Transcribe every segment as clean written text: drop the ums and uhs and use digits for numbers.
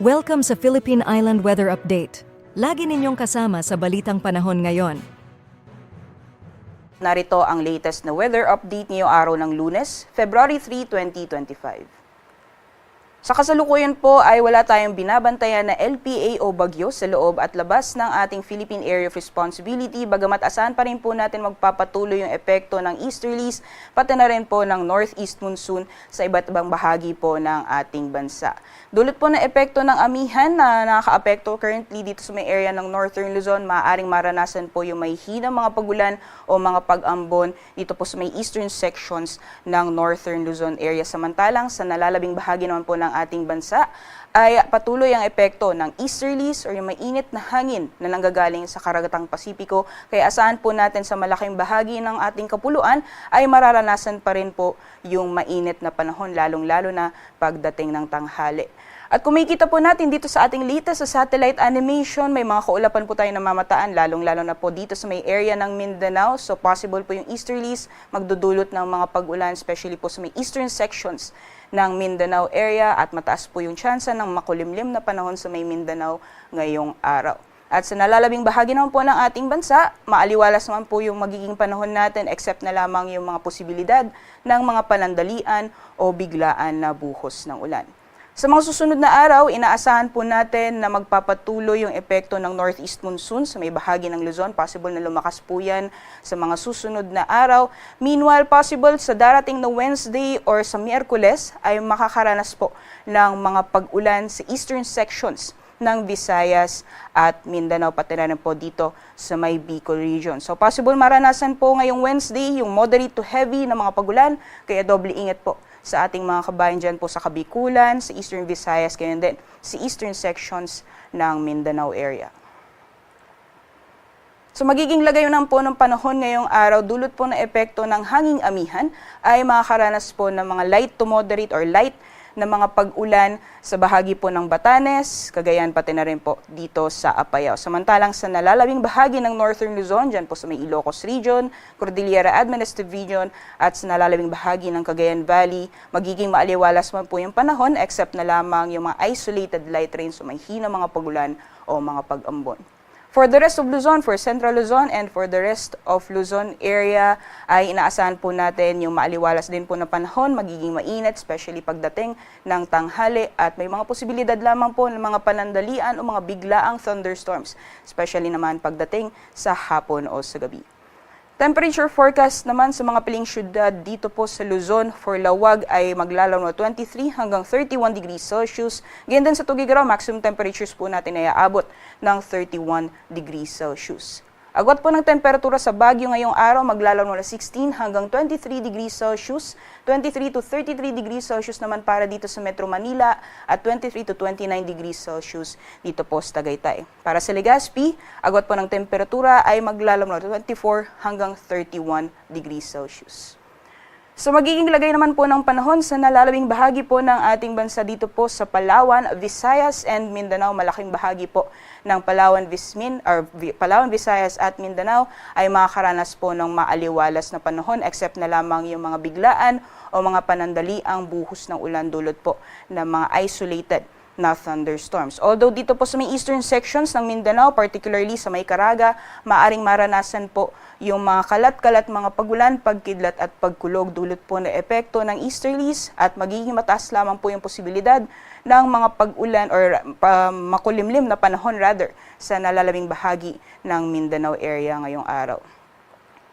Welcome sa Philippine Island Weather Update. Lagi ninyong kasama sa Balitang Panahon ngayon. Narito ang latest na weather update ngayong araw ng Lunes, February 3, 2025. Sa kasalukuyan po ay wala tayong binabantayan na LPA o bagyo sa loob at labas ng ating Philippine Area of Responsibility, bagamat asahan pa rin po natin magpapatuloy yung epekto ng easterlies, pati na rin po ng northeast monsoon sa iba't ibang bahagi po ng ating bansa. Dulot po na epekto ng amihan na nakaka-apekto currently dito sa may area ng Northern Luzon, maaaring maranasan po yung may hinang mga pagulan o mga pag-ambon dito po sa may eastern sections ng Northern Luzon area. Samantalang sa nalalabing bahagi naman po ng ating bansa ay patuloy ang epekto ng easterlies o yung mainit na hangin na nanggagaling sa karagatang Pasipiko. Kaya asahan po natin sa malaking bahagi ng ating kapuluan ay mararanasan pa rin po yung mainit na panahon, lalong-lalo na pagdating ng tanghali. At kung makikita po natin dito sa ating latest sa satellite animation, may mga kaulapan po tayo namamataan, lalong-lalo na po dito sa may area ng Mindanao. So possible po yung easterlies magdudulot ng mga pag-ulan, especially po sa may eastern sections ng Mindanao area, at mataas po yung tsansa ng makulimlim na panahon sa may Mindanao ngayong araw. At sa nalalabing bahagi naman po ng ating bansa, maaliwalas naman po yung magiging panahon natin except na lamang yung mga posibilidad ng mga panandalian o biglaan na buhos ng ulan. Sa mga susunod na araw, inaasahan po natin na magpapatuloy yung epekto ng northeast monsoon sa may bahagi ng Luzon. Possible na lumakas po yan sa mga susunod na araw. Meanwhile, possible sa darating na Wednesday or sa Miyerkules ay makakaranas po ng mga pag-ulan sa eastern sections ng Visayas at Mindanao, pati na rin po dito sa may Bicol region. So possible maranasan po ngayong Wednesday yung moderate to heavy na mga pag-ulan, kaya doble ingat po sa ating mga kabayan dyan po sa Kabikulan, sa Eastern Visayas, kaya din sa eastern sections ng Mindanao area. So magiging lagay ng po ng panahon ngayong araw, dulot po na epekto ng hanging amihan ay makakaranas po ng mga light to moderate or light na mga pag-ulan sa bahagi po ng Batanes, Cagayan, pati na rin po dito sa Apayao. Samantalang sa nalalabing bahagi ng Northern Luzon, dyan po sa may Ilocos Region, Cordillera Administrative Region, at sa nalalabing bahagi ng Cagayan Valley, magiging maaliwalas man po yung panahon except na lamang yung mga isolated light rains o may hina mga pagulan o mga pag-ambon. For the rest of Luzon, for Central Luzon, and for the rest of Luzon area, ay inaasahan po natin yung maaliwalas din po na panahon, magiging mainit, especially pagdating ng tanghali, at may mga posibilidad lamang po ng mga panandalian o mga biglaang thunderstorms, especially naman pagdating sa hapon o sa gabi. Temperature forecast naman sa mga piling syudad dito po sa Luzon for Lawag ay maglalaw na 23 hanggang 31 degrees Celsius. Ganyan din sa Tugigaraw, maximum temperatures po natin ay aabot ng 31 degrees Celsius. Agwat po ng temperatura sa Baguio ngayong araw, maglalaw na 16 hanggang 23 degrees Celsius, 23 to 33 degrees Celsius naman para dito sa Metro Manila, at 23 to 29 degrees Celsius dito po sa Tagaytay. Para sa Legazpi, agwat po ng temperatura ay maglalaw na 24 hanggang 31 degrees Celsius. So magiging lagay naman po ng panahon sa nalalabing bahagi po ng ating bansa dito po sa Palawan, Visayas, and Mindanao. Malaking bahagi po ng Palawan, Visayas at Mindanao ay makakaranas po ng maaliwalas na panahon except na lamang yung mga biglaan o mga panandaliang buhos ng ulan dulot po ng mga isolated na thunderstorms. Although dito po sa may eastern sections ng Mindanao, particularly sa may Caraga, maaring maranasan po yung mga kalat-kalat mga pagulan, pagkidlat at pagkulog dulot po na epekto ng easterlies, at magiging mataas lamang po yung posibilidad ng mga pag-ulan or makulimlim na panahon rather sa nalalabing bahagi ng Mindanao area ngayong araw.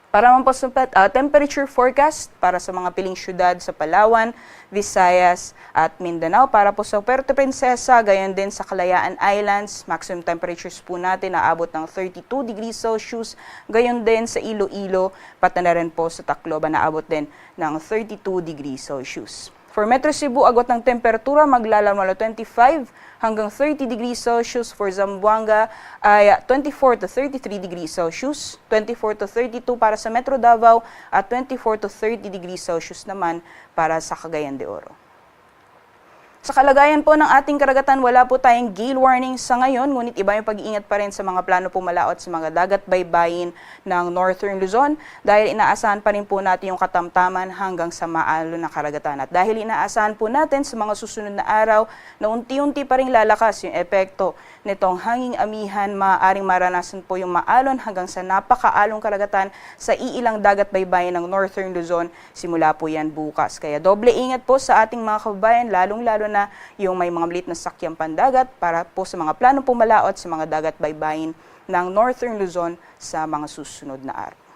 Para naman po sa temperature forecast para sa mga piling syudad sa Palawan, Visayas at Mindanao. Para po sa Puerto Princesa, gayon din sa Kalayaan Islands, maximum temperatures po natin naabot ng 32 degrees Celsius. Gayon din sa Iloilo, pati na rin po sa Tacloban naabot din ng 32 degrees Celsius. For Metro Cebu, agwat ng temperatura maglalaw na 25 hanggang 30 degrees Celsius. For Zamboanga ay 24 to 33 degrees Celsius, 24 to 32 para sa Metro Davao, at 24 to 30 degrees Celsius naman para sa Cagayan de Oro. Sa kalagayan po ng ating karagatan, wala po tayong gale warning sa ngayon, ngunit iba yung pag-iingat pa rin sa mga plano pumalaot sa mga dagat baybayin ng Northern Luzon dahil inaasahan pa rin po natin yung katamtaman hanggang sa maalon na karagatan. At dahil inaasahan po natin sa mga susunod na araw na unti-unti pa rin lalakas yung epekto nitong hanging amihan, maaaring maranasan po yung maalon hanggang sa napakaalong karagatan sa iilang dagat baybayin ng Northern Luzon. Simula po yan bukas. Kaya doble ingat po sa ating mga kababayan, lalong-lalo na yung may mga maliit na sakyang pandagat para po sa mga planong pumalaot sa mga dagat baybayin ng Northern Luzon sa mga susunod na araw.